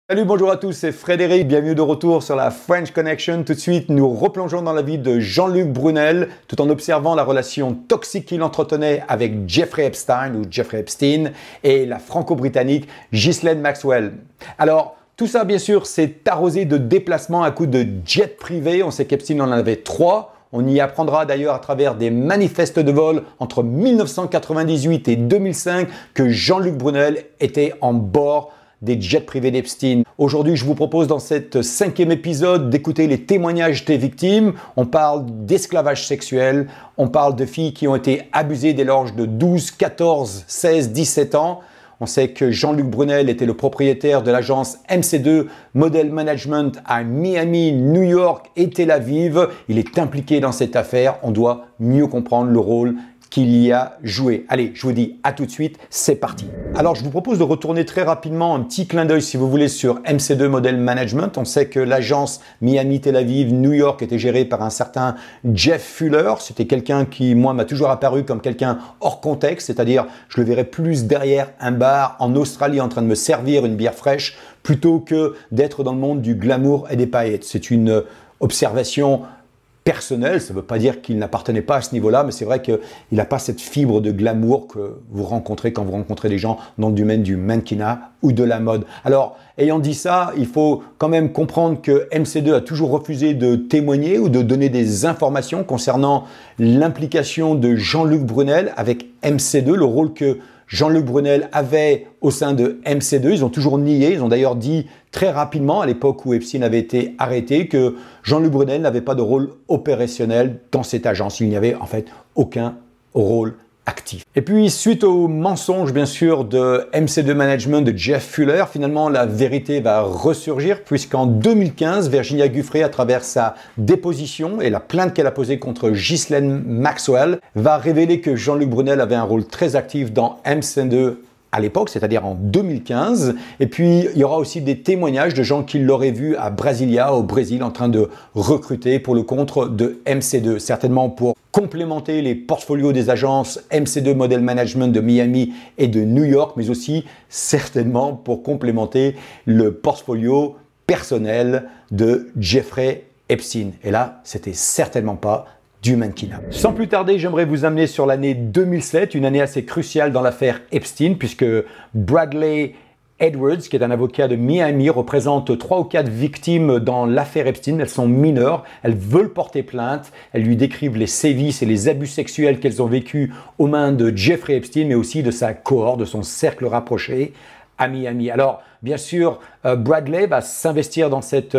Salut, bonjour à tous, c'est Frédéric, bienvenue de retour sur la French Connection. Tout de suite, nous replongeons dans la vie de Jean-Luc Brunel tout en observant la relation toxique qu'il entretenait avec Jeffrey Epstein ou Jeffrey Epstein et la franco-britannique Ghislaine Maxwell. Alors, tout ça, bien sûr, s'est arrosé de déplacements à coups de jet privé. On sait qu'Epstein en avait 3. On y apprendra d'ailleurs à travers des manifestes de vol entre 1998 et 2005 que Jean-Luc Brunel était en bord des jets privés d'Epstein. Aujourd'hui, je vous propose dans cet 5e épisode d'écouter les témoignages des victimes. On parle d'esclavage sexuel, on parle de filles qui ont été abusées dès l'âge de 12, 14, 16, 17 ans. On sait que Jean-Luc Brunel était le propriétaire de l'agence MC2 Model Management à Miami, New York et Tel Aviv. Il est impliqué dans cette affaire. On doit mieux comprendre le rôle qu'il y a joué. Allez, je vous dis à tout de suite, c'est parti. Alors, je vous propose de retourner très rapidement un petit clin d'œil, si vous voulez, sur MC2 Model Management. On sait que l'agence Miami, Tel Aviv, New York était gérée par un certain Jeff Fuller. C'était quelqu'un qui, moi, m'a toujours apparu comme quelqu'un hors contexte, c'est-à-dire, je le verrais plus derrière un bar en Australie en train de me servir une bière fraîche plutôt que d'être dans le monde du glamour et des paillettes. C'est une observation personnel, ça ne veut pas dire qu'il n'appartenait pas à ce niveau-là, mais c'est vrai qu'il n'a pas cette fibre de glamour que vous rencontrez quand vous rencontrez des gens dans le domaine du mannequinat ou de la mode. Alors, ayant dit ça, il faut quand même comprendre que MC2 a toujours refusé de témoigner ou de donner des informations concernant l'implication de Jean-Luc Brunel avec MC2, le rôle que Jean-Luc Brunel avait au sein de MC2. Ils ont toujours nié. Ils ont d'ailleurs dit très rapidement, à l'époque où Epstein avait été arrêté, que Jean-Luc Brunel n'avait pas de rôle opérationnel dans cette agence. Il n'y avait en fait aucun rôle actif. Et puis, suite au mensonge, bien sûr, de MC2 Management de Jeff Fuller, finalement, la vérité va ressurgir puisqu'en 2015, Virginia Giuffre, à travers sa déposition et la plainte qu'elle a posée contre Ghislaine Maxwell, va révéler que Jean-Luc Brunel avait un rôle très actif dans MC2 à l'époque, c'est-à-dire en 2015. Et puis, il y aura aussi des témoignages de gens qui l'auraient vu à Brasilia, au Brésil, en train de recruter pour le compte de MC2, certainement pour complémenter les portfolios des agences MC2 Model Management de Miami et de New York, mais aussi certainement pour complémenter le portfolio personnel de Jeffrey Epstein. Et là, c'était certainement pas du mannequinat. Sans plus tarder, j'aimerais vous amener sur l'année 2007, une année assez cruciale dans l'affaire Epstein, puisque Bradley Edwards, qui est un avocat de Miami, représente 3 ou 4 victimes dans l'affaire Epstein. Elles sont mineures, elles veulent porter plainte, elles lui décrivent les sévices et les abus sexuels qu'elles ont vécus aux mains de Jeffrey Epstein, mais aussi de sa cohorte, de son cercle rapproché à Miami. Alors, bien sûr, Bradley va s'investir dans cette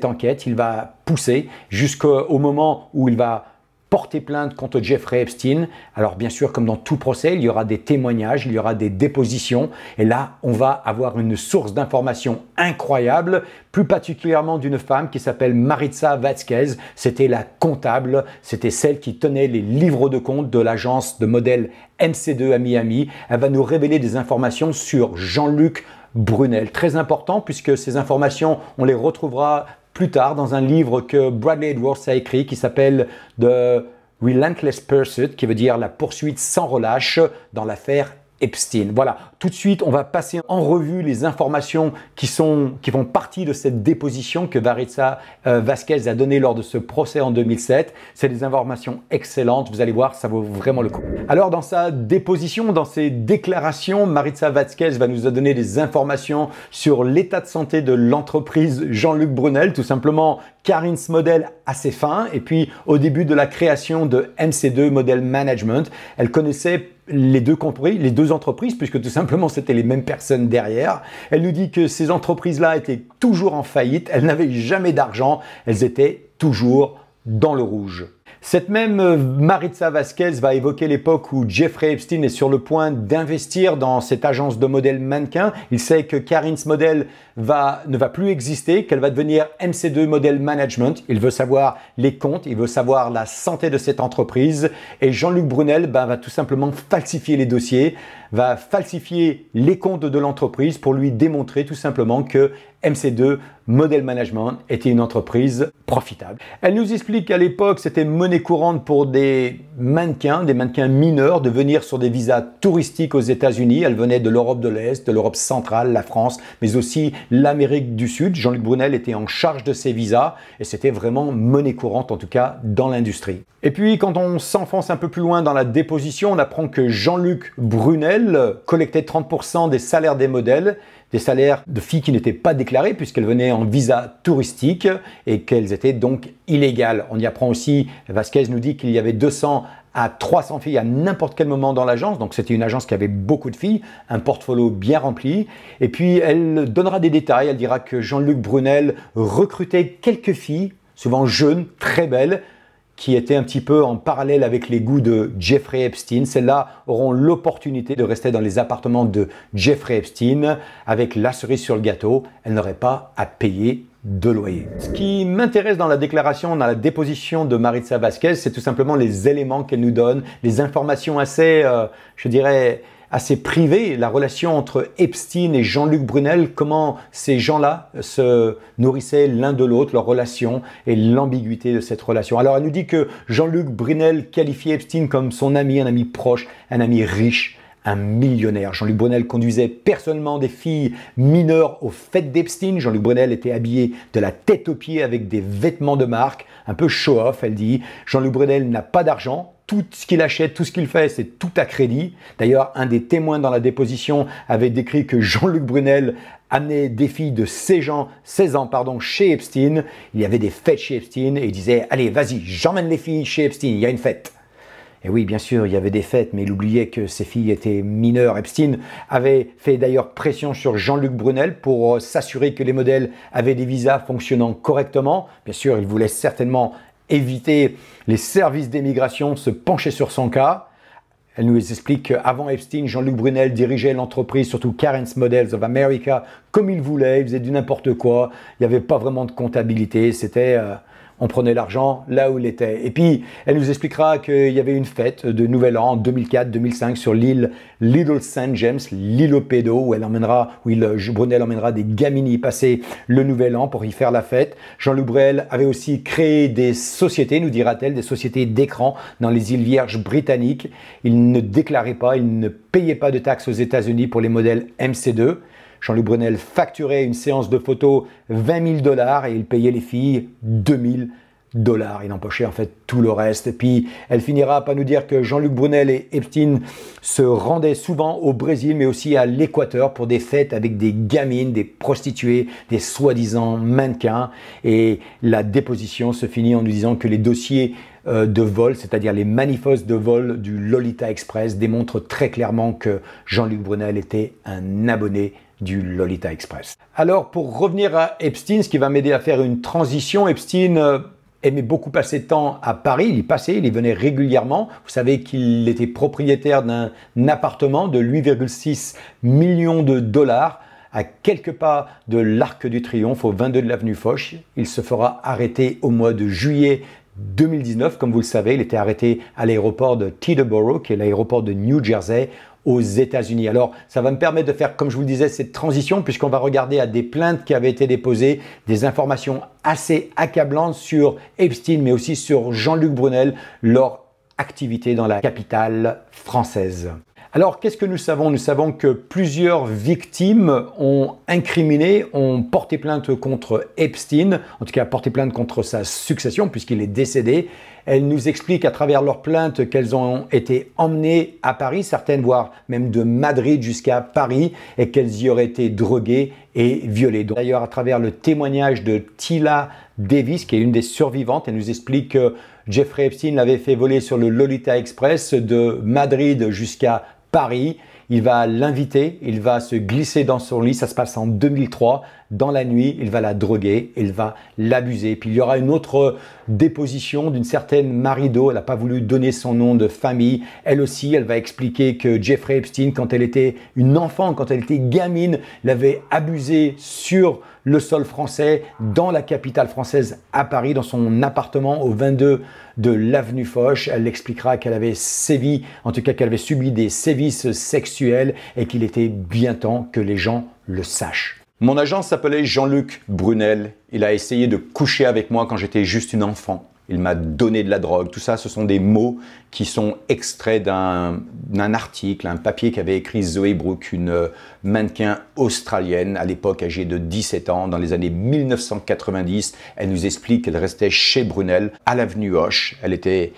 enquête. Il va pousser jusqu'au moment où il va porter plainte contre Jeffrey Epstein. Alors, bien sûr, comme dans tout procès, il y aura des témoignages, il y aura des dépositions. Et là, on va avoir une source d'information incroyable, plus particulièrement d'une femme qui s'appelle Maritza Vazquez. C'était la comptable, c'était celle qui tenait les livres de compte de l'agence de modèle MC2 à Miami. Elle va nous révéler des informations sur Jean-Luc Brunel. Très important puisque ces informations, on les retrouvera plus tard dans un livre que Bradley Edwards a écrit qui s'appelle The Relentless Pursuit, qui veut dire la poursuite sans relâche dans l'affaire Epstein. Voilà, tout de suite, on va passer en revue les informations qui font partie de cette déposition que Maritza Vazquez a donnée lors de ce procès en 2007. C'est des informations excellentes, vous allez voir, ça vaut vraiment le coup. Alors, dans sa déposition, dans ses déclarations, Maritza Vazquez va nous donner des informations sur l'état de santé de l'entreprise Jean-Luc Brunel, tout simplement Carin's Model à ses fins. Et puis, au début de la création de MC2 Model Management, elle connaissait les deux entreprises, puisque tout simplement c'était les mêmes personnes derrière. Elle nous dit que ces entreprises-là étaient toujours en faillite, elles n'avaient jamais d'argent, elles étaient toujours dans le rouge. Cette même Maritza Vazquez va évoquer l'époque où Jeffrey Epstein est sur le point d'investir dans cette agence de modèles mannequins. Il sait que Carin's Model ne va plus exister, qu'elle va devenir MC2 Model Management. Il veut savoir les comptes, il veut savoir la santé de cette entreprise. Et Jean-Luc Brunel va tout simplement falsifier les dossiers va falsifier les comptes de l'entreprise pour lui démontrer tout simplement que MC2 Model Management était une entreprise profitable. Elle nous explique qu'à l'époque, c'était monnaie courante pour des mannequins mineurs, de venir sur des visas touristiques aux États-Unis. Elle venait de l'Europe de l'Est, de l'Europe centrale, la France, mais aussi l'Amérique du Sud. Jean-Luc Brunel était en charge de ces visas et c'était vraiment monnaie courante, en tout cas dans l'industrie. Et puis, quand on s'enfonce un peu plus loin dans la déposition, on apprend que Jean-Luc Brunel collectait 30% des salaires des modèles, des salaires de filles qui n'étaient pas déclarées puisqu'elles venaient en visa touristique et qu'elles étaient donc illégales. On y apprend aussi, Vasquez nous dit qu'il y avait 200 à 300 filles à n'importe quel moment dans l'agence, donc c'était une agence qui avait beaucoup de filles, un portfolio bien rempli. Et puis elle donnera des détails, elle dira que Jean-Luc Brunel recrutait quelques filles, souvent jeunes, très belles, qui étaient un petit peu en parallèle avec les goûts de Jeffrey Epstein. Celles-là auront l'opportunité de rester dans les appartements de Jeffrey Epstein. Avec la cerise sur le gâteau, elles n'auraient pas à payer de loyer. Ce qui m'intéresse dans la déclaration, dans la déposition de Maritza Vasquez, c'est tout simplement les éléments qu'elle nous donne, les informations assez, je dirais, assez privée, la relation entre Epstein et Jean-Luc Brunel, comment ces gens-là se nourrissaient l'un de l'autre, leur relation et l'ambiguïté de cette relation. Alors elle nous dit que Jean-Luc Brunel qualifiait Epstein comme son ami, un ami proche, un ami riche, un millionnaire. Jean-Luc Brunel conduisait personnellement des filles mineures aux fêtes d'Epstein. Jean-Luc Brunel était habillé de la tête aux pieds avec des vêtements de marque, un peu show-off, elle dit. Jean-Luc Brunel n'a pas d'argent. Tout ce qu'il achète, tout ce qu'il fait, c'est tout à crédit. D'ailleurs, un des témoins dans la déposition avait décrit que Jean-Luc Brunel amenait des filles de 16 ans chez Epstein. Il y avait des fêtes chez Epstein et il disait « Allez, vas-y, j'emmène les filles chez Epstein, il y a une fête ». Et oui, bien sûr, il y avait des fêtes, mais il oubliait que ces filles étaient mineures. Epstein avait fait d'ailleurs pression sur Jean-Luc Brunel pour s'assurer que les modèles avaient des visas fonctionnant correctement. Bien sûr, il voulait certainement éviter les services d'immigration se pencher sur son cas. Elle nous explique qu'avant Epstein, Jean-Luc Brunel dirigeait l'entreprise, surtout Karen's Models of America, comme il voulait, il faisait du n'importe quoi. Il n'y avait pas vraiment de comptabilité, c'était... on prenait l'argent là où il était. Et puis, elle nous expliquera qu'il y avait une fête de Nouvel An en 2004-2005 sur l'île Little St. James, l'île aux pédos, où Brunel emmènera des gamines y passer le Nouvel An pour y faire la fête. Jean-Luc Brunel avait aussi créé des sociétés, nous dira-t-elle, des sociétés d'écran dans les îles Vierges britanniques. Il ne déclarait pas, il ne payait pas de taxes aux États-Unis pour les modèles MC2. Jean-Luc Brunel facturait une séance de photos 20 000 $ et il payait les filles 2 000 $. Il empochait en fait tout le reste. Et puis elle finira par nous dire que Jean-Luc Brunel et Epstein se rendaient souvent au Brésil mais aussi à l'Équateur pour des fêtes avec des gamines, des prostituées, des soi-disant mannequins. Et la déposition se finit en nous disant que les dossiers de vol, c'est-à-dire les manifestes de vol du Lolita Express démontrent très clairement que Jean-Luc Brunel était un abonné du Lolita Express. Alors pour revenir à Epstein, ce qui va m'aider à faire une transition, Epstein aimait beaucoup passer de temps à Paris, il y venait régulièrement. Vous savez qu'il était propriétaire d'un appartement de 8,6 millions de $. À quelques pas de l'Arc du Triomphe, au 22 de l'avenue Foch. Il se fera arrêter au mois de juillet 2019. Comme vous le savez, il était arrêté à l'aéroport de Teterboro, qui est l'aéroport de New Jersey, aux États-Unis. Alors, ça va me permettre de faire, comme je vous le disais, cette transition, puisqu'on va regarder à des plaintes qui avaient été déposées, des informations assez accablantes sur Epstein, mais aussi sur Jean-Luc Brunel, leur activité dans la capitale française. Alors, qu'est-ce que nous savons? Nous savons que plusieurs victimes ont porté plainte contre Epstein, en tout cas porté plainte contre sa succession puisqu'il est décédé. Elles nous expliquent à travers leurs plaintes qu'elles ont été emmenées à Paris, certaines voire même de Madrid jusqu'à Paris, et qu'elles y auraient été droguées et violées. D'ailleurs, à travers le témoignage de Tila Davis, qui est une des survivantes, elle nous explique que Jeffrey Epstein l'avait fait voler sur le Lolita Express de Madrid jusqu'à Paris. Il va l'inviter, il va se glisser dans son lit, ça se passe en 2003, dans la nuit, il va la droguer, il va l'abuser. Puis il y aura une autre déposition d'une certaine Marido, elle n'a pas voulu donner son nom de famille. Elle aussi, elle va expliquer que Jeffrey Epstein, quand elle était une enfant, quand elle était gamine, l'avait abusée sur le sol français, dans la capitale française à Paris, dans son appartement au 22 de l'avenue Foch. Elle expliquera qu'elle avait sévi, en tout cas qu'elle avait subi des sévices sexuels et qu'il était bien temps que les gens le sachent. Mon agent s'appelait Jean-Luc Brunel. Il a essayé de coucher avec moi quand j'étais juste une enfant. Il m'a donné de la drogue. Tout ça, ce sont des mots qui sont extraits d'un article, un papier qu'avait écrit Zoé Brooke, une mannequin australienne, à l'époque âgée de 17 ans, dans les années 1990. Elle nous explique qu'elle restait chez Brunel, à l'avenue Hoche. Elle était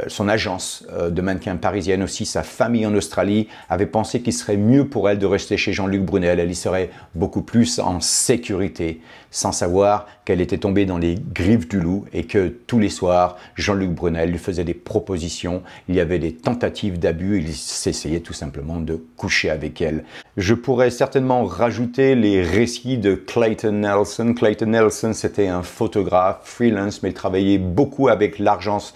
son agence de mannequin parisienne aussi, sa famille en Australie avait pensé qu'il serait mieux pour elle de rester chez Jean-Luc Brunel. Elle y serait beaucoup plus en sécurité, sans savoir qu'elle était tombée dans les griffes du loup et que tous les soirs, Jean-Luc Brunel lui faisait des propositions. Il y avait des tentatives d'abus. Il s'essayait tout simplement de coucher avec elle. Je pourrais certainement rajouter les récits de Clayton Nelson. Clayton Nelson, c'était un photographe freelance, mais il travaillait beaucoup avec l'agence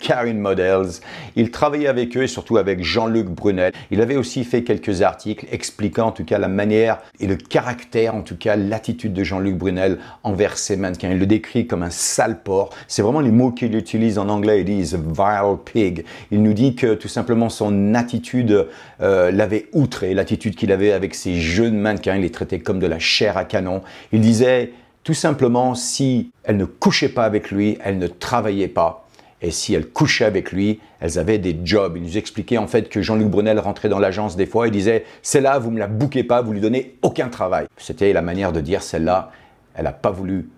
Karen Models. Il travaillait avec eux et surtout avec Jean-Luc Brunel. Il avait aussi fait quelques articles expliquant en tout cas la manière et le caractère, en tout cas l'attitude de Jean-Luc Brunel envers ses mannequins. Il le décrit comme un sale porc. C'est vraiment les mots qu'il utilise en anglais. Il dit « vile pig ». Il nous dit que tout simplement son attitude l'avait outré, l'attitude qu'il avait avec ses jeunes mannequins. Il les traitait comme de la chair à canon. Il disait tout simplement, si elles ne couchaient pas avec lui, elles ne travaillaient pas. Et si elles couchaient avec lui, elles avaient des jobs. Il nous expliquait en fait que Jean-Luc Brunel rentrait dans l'agence des fois et disait « celle-là, vous ne me la bouquez pas, vous lui donnez aucun travail ». C'était la manière de dire « celle-là, elle n'a pas voulu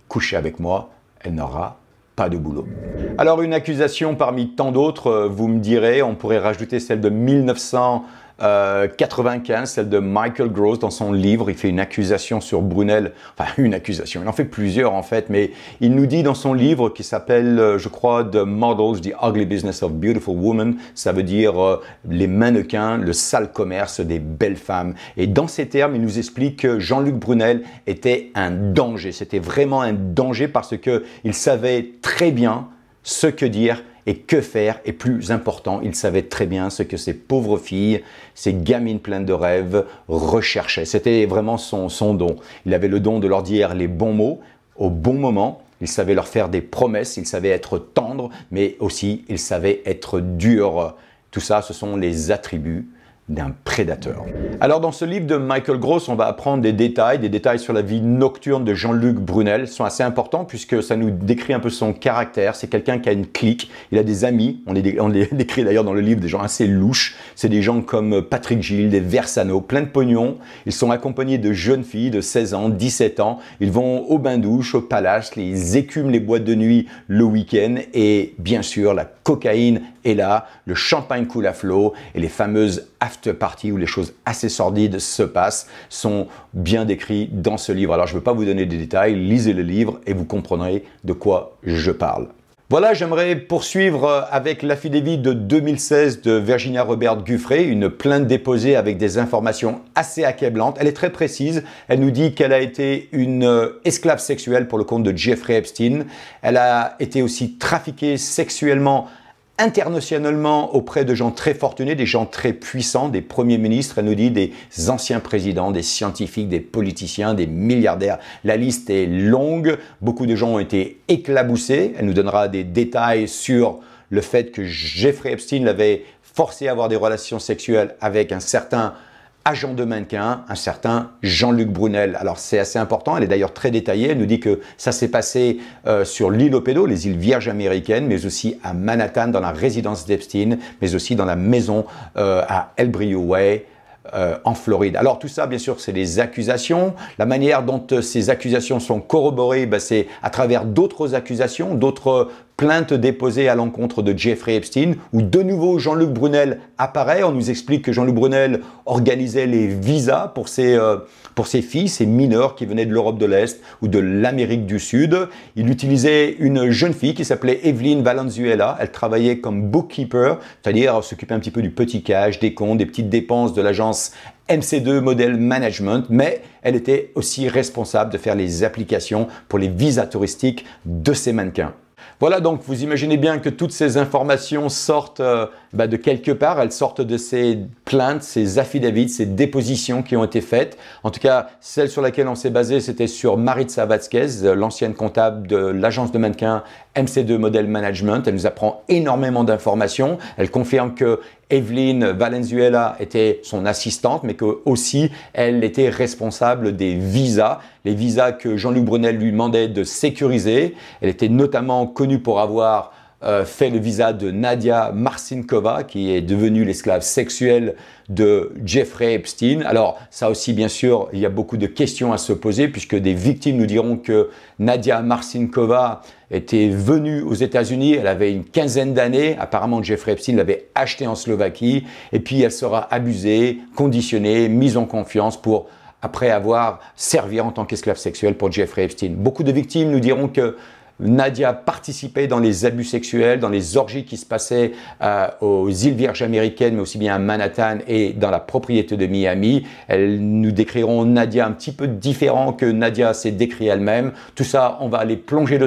coucher avec moi, elle n'aura pas de boulot ». Alors une accusation parmi tant d'autres, vous me direz, on pourrait rajouter celle de 1995, celle de Michael Gross dans son livre. Il fait une accusation sur Brunel, enfin une accusation, il en fait plusieurs en fait, mais il nous dit dans son livre qui s'appelle, je crois, The Models, The Ugly Business of Beautiful Women, ça veut dire les mannequins, le sale commerce des belles femmes. Et dans ces termes, il nous explique que Jean-Luc Brunel était un danger, c'était vraiment un danger parce qu'il savait très bien ce que dire et que faire, et plus important, il savait très bien ce que ces pauvres filles, ces gamines pleines de rêves recherchaient. C'était vraiment son don. Il avait le don de leur dire les bons mots au bon moment. Il savait leur faire des promesses, il savait être tendre, mais aussi il savait être dur. Tout ça, ce sont les attributs d'un prédateur. Alors dans ce livre de Michael Gross, on va apprendre des détails sur la vie nocturne de Jean-Luc Brunel. Ils sont assez importants puisque ça nous décrit un peu son caractère. C'est quelqu'un qui a une clique, il a des amis, on les décrit d'ailleurs dans le livre, des gens assez louches. C'est des gens comme Patrick Gilles, des Versano, plein de pognon. Ils sont accompagnés de jeunes filles de 16 ans, 17 ans. Ils vont au bain-douche, au palace, ils écument les boîtes de nuit le week-end et bien sûr la cocaïne est là, le champagne coule à flot et les fameuses after party où les choses assez sordides se passent sont bien décrits dans ce livre. Alors je ne veux pas vous donner des détails, lisez le livre et vous comprendrez de quoi je parle. Voilà, j'aimerais poursuivre avec l'affidavit de 2016 de Virginia Robert Giuffre, une plainte déposée avec des informations assez accablantes. Elle est très précise. Elle nous dit qu'elle a été une esclave sexuelle pour le compte de Jeffrey Epstein. Elle a été aussi trafiquée sexuellement internationalement auprès de gens très fortunés, des gens très puissants, des premiers ministres, elle nous dit des anciens présidents, des scientifiques, des politiciens, des milliardaires. La liste est longue, beaucoup de gens ont été éclaboussés. Elle nous donnera des détails sur le fait que Jeffrey Epstein l'avait forcé à avoir des relations sexuelles avec un certain agent de mannequin, un certain Jean-Luc Brunel. Alors c'est assez important, elle est d'ailleurs très détaillée, elle nous dit que ça s'est passé sur l'île aux Pédos, les îles Vierges américaines, mais aussi à Manhattan, dans la résidence d'Epstein, mais aussi dans la maison à El Brillo Way, en Floride. Alors tout ça, bien sûr, c'est des accusations. La manière dont ces accusations sont corroborées, c'est à travers d'autres accusations, d'autres plaintes déposées à l'encontre de Jeffrey Epstein, où de nouveau Jean-Luc Brunel apparaît. On nous explique que Jean-Luc Brunel organisait les visas pour ses filles, ces mineurs qui venaient de l'Europe de l'Est ou de l'Amérique du Sud. Il utilisait une jeune fille qui s'appelait Evelyn Valenzuela. Elle travaillait comme bookkeeper, c'est-à-dire s'occupait un petit peu du petit cash, des comptes, des petites dépenses de l'agence MC2 Model Management, mais elle était aussi responsable de faire les applications pour les visas touristiques de ces mannequins. Voilà, donc vous imaginez bien que toutes ces informations sortent de quelque part, elles sortent de ces plaintes, ces affidavits, ces dépositions qui ont été faites. En tout cas, celle sur laquelle on s'est basé, c'était sur Maritza Vázquez, l'ancienne comptable de l'agence de mannequins MC2 Model Management. Elle nous apprend énormément d'informations. Elle confirme que Evelyn Valenzuela était son assistante, mais que aussi elle était responsable des visas, les visas que Jean-Luc Brunel lui demandait de sécuriser. Elle était notamment connue pour avoir fait le visa de Nadia Marcinkova, qui est devenue l'esclave sexuelle de Jeffrey Epstein. Alors ça aussi, bien sûr, il y a beaucoup de questions à se poser, puisque des victimes nous diront que Nadia Marcinkova était venue aux États-Unis, elle avait une quinzaine d'années, apparemment Jeffrey Epstein l'avait achetée en Slovaquie, et puis elle sera abusée, conditionnée, mise en confiance pour après avoir servi en tant qu'esclave sexuelle pour Jeffrey Epstein. Beaucoup de victimes nous diront que Nadia participait dans les abus sexuels, dans les orgies qui se passaient aux îles Vierges américaines, mais aussi bien à Manhattan et dans la propriété de Miami. Elles nous décriront Nadia un petit peu différent que Nadia s'est décrit elle-même. Tout ça, on va aller plonger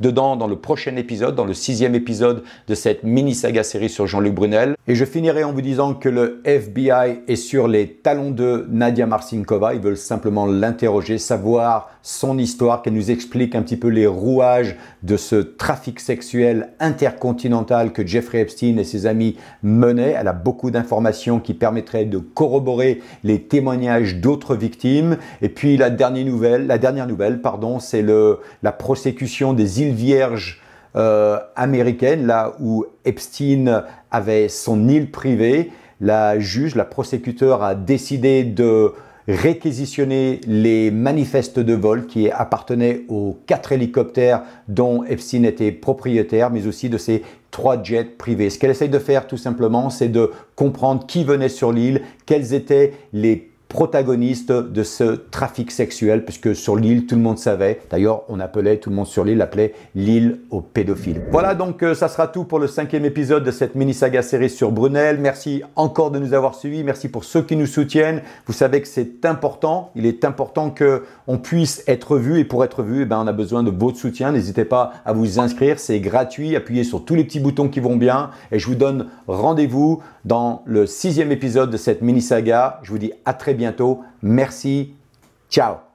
dedans dans le prochain épisode, dans le 6e épisode de cette mini-saga série sur Jean-Luc Brunel. Et je finirai en vous disant que le FBI est sur les talons de Nadia Marcinkova. Ils veulent simplement l'interroger, savoir son histoire, qu'elle nous explique un petit peu les rouages de ce trafic sexuel intercontinental que Jeffrey Epstein et ses amis menaient. Elle a beaucoup d'informations qui permettraient de corroborer les témoignages d'autres victimes. Et puis la dernière nouvelle, c'est la prosécution des îles Vierges américaine, là où Epstein avait son île privée. La juge, la prosécuteur a décidé de réquisitionner les manifestes de vol qui appartenaient aux 4 hélicoptères dont Epstein était propriétaire, mais aussi de ses 3 jets privés. Ce qu'elle essaye de faire tout simplement, c'est de comprendre qui venait sur l'île, quels étaient les protagoniste de ce trafic sexuel, puisque sur l'île, tout le monde savait. D'ailleurs, tout le monde sur l'île l'appelait l'île aux pédophiles. Voilà, donc ça sera tout pour le 5e épisode de cette mini-saga série sur Brunel. Merci encore de nous avoir suivis. Merci pour ceux qui nous soutiennent. Vous savez que c'est important. Il est important qu'on puisse être vu. Et pour être vu, on a besoin de votre soutien. N'hésitez pas à vous inscrire. C'est gratuit. Appuyez sur tous les petits boutons qui vont bien. Et je vous donne rendez-vous dans le 6e épisode de cette mini-saga. Je vous dis à très bientôt. Merci. Ciao.